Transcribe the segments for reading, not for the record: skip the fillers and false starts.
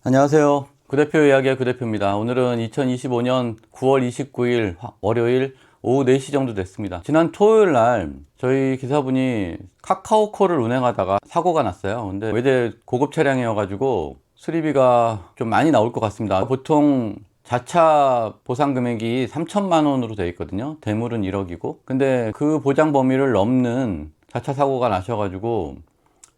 안녕하세요. 구대표 이야기의 구대표입니다. 오늘은 2025년 9월 29일 월요일 오후 4시 정도 됐습니다. 지난 토요일 날 저희 기사분이 카카오콜을 운행하다가 사고가 났어요. 근데 외제 고급 차량이어가지고 수리비가 좀 많이 나올 것 같습니다. 보통 자차 보상 금액이 3천만 원으로 되어 있거든요. 대물은 1억이고. 근데 그 보장 범위를 넘는 자차 사고가 나셔가지고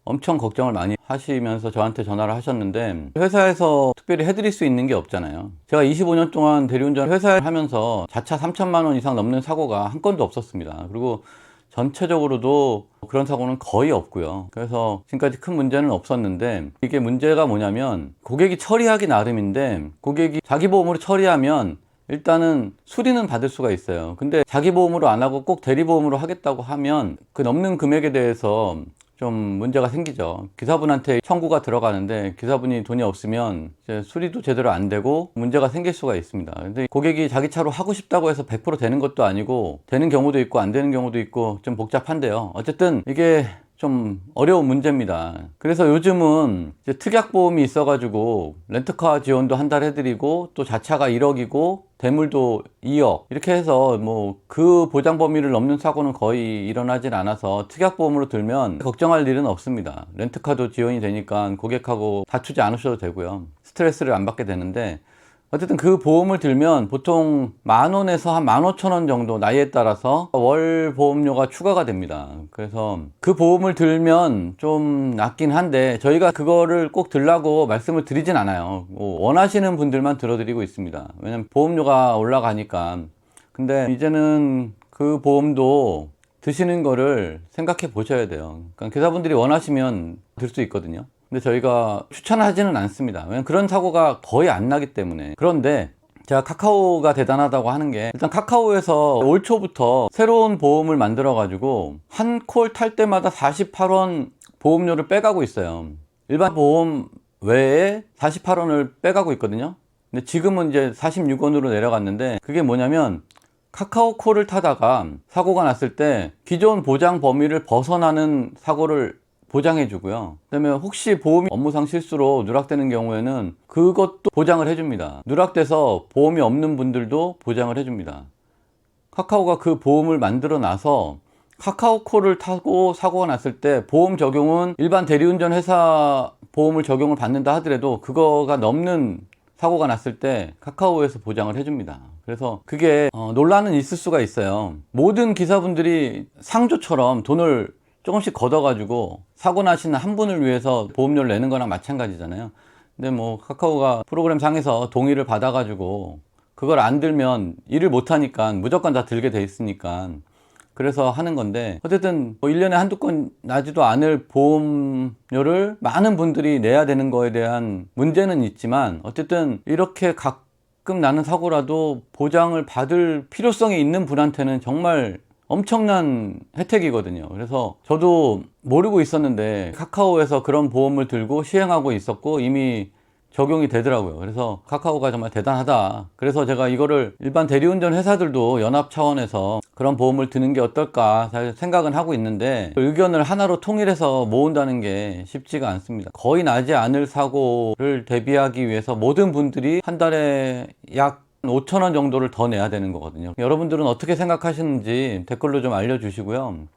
엄청 걱정을 많이 하시면서 저한테 전화를 하셨는데, 회사에서 특별히 해드릴 수 있는 게 없잖아요. 제가 25년 동안 대리운전 회사에 하면서 자차 3천만 원 이상 넘는 사고가 한 건도 없었습니다. 그리고 전체적으로도 그런 사고는 거의 없고요. 그래서 지금까지 큰 문제는 없었는데, 이게 문제가 뭐냐면 고객이 처리하기 나름인데, 고객이 자기 보험으로 처리하면 일단은 수리는 받을 수가 있어요. 근데 자기 보험으로 안 하고 꼭 대리보험으로 하겠다고 하면 그 넘는 금액에 대해서 좀 문제가 생기죠. 기사분한테 청구가 들어가는데 기사분이 돈이 없으면 이제 수리도 제대로 안 되고 문제가 생길 수가 있습니다. 근데 고객이 자기 차로 하고 싶다고 해서 100% 되는 것도 아니고, 되는 경우도 있고 안 되는 경우도 있고 좀 복잡한데요. 어쨌든 이게 좀 어려운 문제입니다. 그래서 요즘은 이제 특약보험이 있어가지고 렌트카 지원도 한 달 해드리고, 또 자차가 1억이고 대물도 2억 이렇게 해서 뭐 그 보장 범위를 넘는 사고는 거의 일어나진 않아서 특약보험으로 들면 걱정할 일은 없습니다. 렌트카도 지원이 되니까 고객하고 다투지 않으셔도 되고요. 스트레스를 안 받게 되는데, 어쨌든 그 보험을 들면 보통 10,000원에서 한 15,000원 정도 나이에 따라서 월 보험료가 추가가 됩니다. 그래서 그 보험을 들면 좀 낫긴 한데, 저희가 그거를 꼭 들라고 말씀을 드리진 않아요. 원하시는 분들만 들어드리고 있습니다. 왜냐면 보험료가 올라가니까. 근데 이제는 그 보험도 드시는 거를 생각해 보셔야 돼요. 그러니까 기사분들이 원하시면 들 수 있거든요. 근데 저희가 추천하지는 않습니다. 왜냐면 그런 사고가 거의 안 나기 때문에. 그런데 제가 카카오가 대단하다고 하는 게, 일단 카카오에서 올 초부터 새로운 보험을 만들어 가지고 한 콜 탈 때마다 48원 보험료를 빼가고 있어요. 일반 보험 외에 48원을 빼가고 있거든요. 근데 지금은 이제 46원으로 내려갔는데, 그게 뭐냐면 카카오콜을 타다가 사고가 났을 때 기존 보장 범위를 벗어나는 사고를 보장해 주고요. 그다음에 혹시 보험이 업무상 실수로 누락되는 경우에는 그것도 보장을 해 줍니다. 누락돼서 보험이 없는 분들도 보장을 해 줍니다. 카카오가 그 보험을 만들어 놔서 카카오콜을 타고 사고가 났을 때 보험 적용은 일반 대리운전 회사 보험을 적용을 받는다 하더라도 그거가 넘는 사고가 났을 때 카카오에서 보장을 해줍니다. 그래서 그게 논란은 있을 수가 있어요. 모든 기사분들이 상조처럼 돈을 조금씩 걷어가지고 사고 나신 한 분을 위해서 보험료를 내는 거랑 마찬가지잖아요. 근데 뭐 카카오가 프로그램 상에서 동의를 받아가지고 그걸 안 들면 일을 못하니까 무조건 다 들게 돼 있으니까 그래서 하는 건데, 어쨌든 뭐 1년에 한두 건 나지도 않을 보험료를 많은 분들이 내야 되는 거에 대한 문제는 있지만, 어쨌든 이렇게 가끔 나는 사고라도 보장을 받을 필요성이 있는 분한테는 정말 엄청난 혜택이거든요. 그래서 저도 모르고 있었는데 카카오에서 그런 보험을 들고 시행하고 있었고 이미 적용이 되더라고요. 그래서 카카오가 정말 대단하다. 그래서 제가 이거를 일반 대리운전 회사들도 연합 차원에서 그런 보험을 드는 게 어떨까 생각은 하고 있는데, 의견을 하나로 통일해서 모은다는 게 쉽지가 않습니다. 거의 나지 않을 사고를 대비하기 위해서 모든 분들이 한 달에 약 5,000원 정도를 더 내야 되는 거거든요. 여러분들은 어떻게 생각하시는지 댓글로 좀 알려주시고요.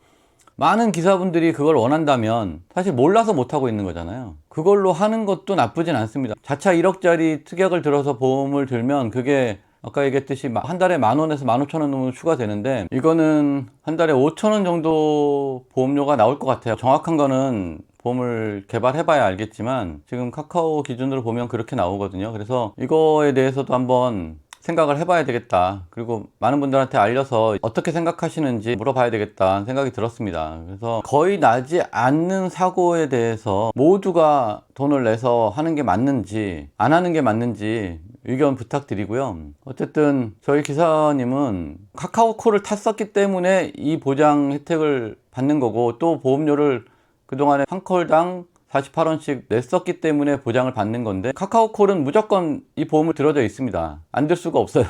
많은 기사분들이 그걸 원한다면 사실 몰라서 못하고 있는 거잖아요. 그걸로 하는 것도 나쁘진 않습니다. 자차 1억짜리 특약을 들어서 보험을 들면 그게 아까 얘기했듯이 한 달에 10,000원에서 15,000원 정도 추가되는데, 이거는 한 달에 5,000원 정도 보험료가 나올 것 같아요. 정확한 거는 보험을 개발해 봐야 알겠지만 지금 카카오 기준으로 보면 그렇게 나오거든요. 그래서 이거에 대해서도 한번 생각을 해봐야 되겠다. 그리고 많은 분들한테 알려서 어떻게 생각하시는지 물어봐야 되겠다 생각이 들었습니다. 그래서 거의 나지 않는 사고에 대해서 모두가 돈을 내서 하는 게 맞는지 안 하는 게 맞는지 의견 부탁드리고요. 어쨌든 저희 기사님은 카카오콜을 탔었기 때문에 이 보장 혜택을 받는 거고, 또 보험료를 그동안에 한 콜당 48원씩 냈었기 때문에 보장을 받는 건데, 카카오콜은 무조건 이 보험을 들어져 있습니다. 안 들 수가 없어요.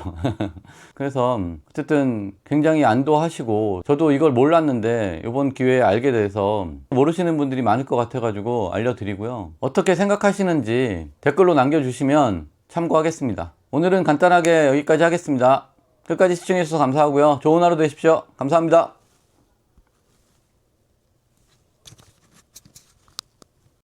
그래서 어쨌든 굉장히 안도하시고, 저도 이걸 몰랐는데 이번 기회에 알게 돼서 모르시는 분들이 많을 것 같아 가지고 알려드리고요. 어떻게 생각하시는지 댓글로 남겨주시면 참고하겠습니다. 오늘은 간단하게 여기까지 하겠습니다. 끝까지 시청해 주셔서 감사하고요. 좋은 하루 되십시오. 감사합니다.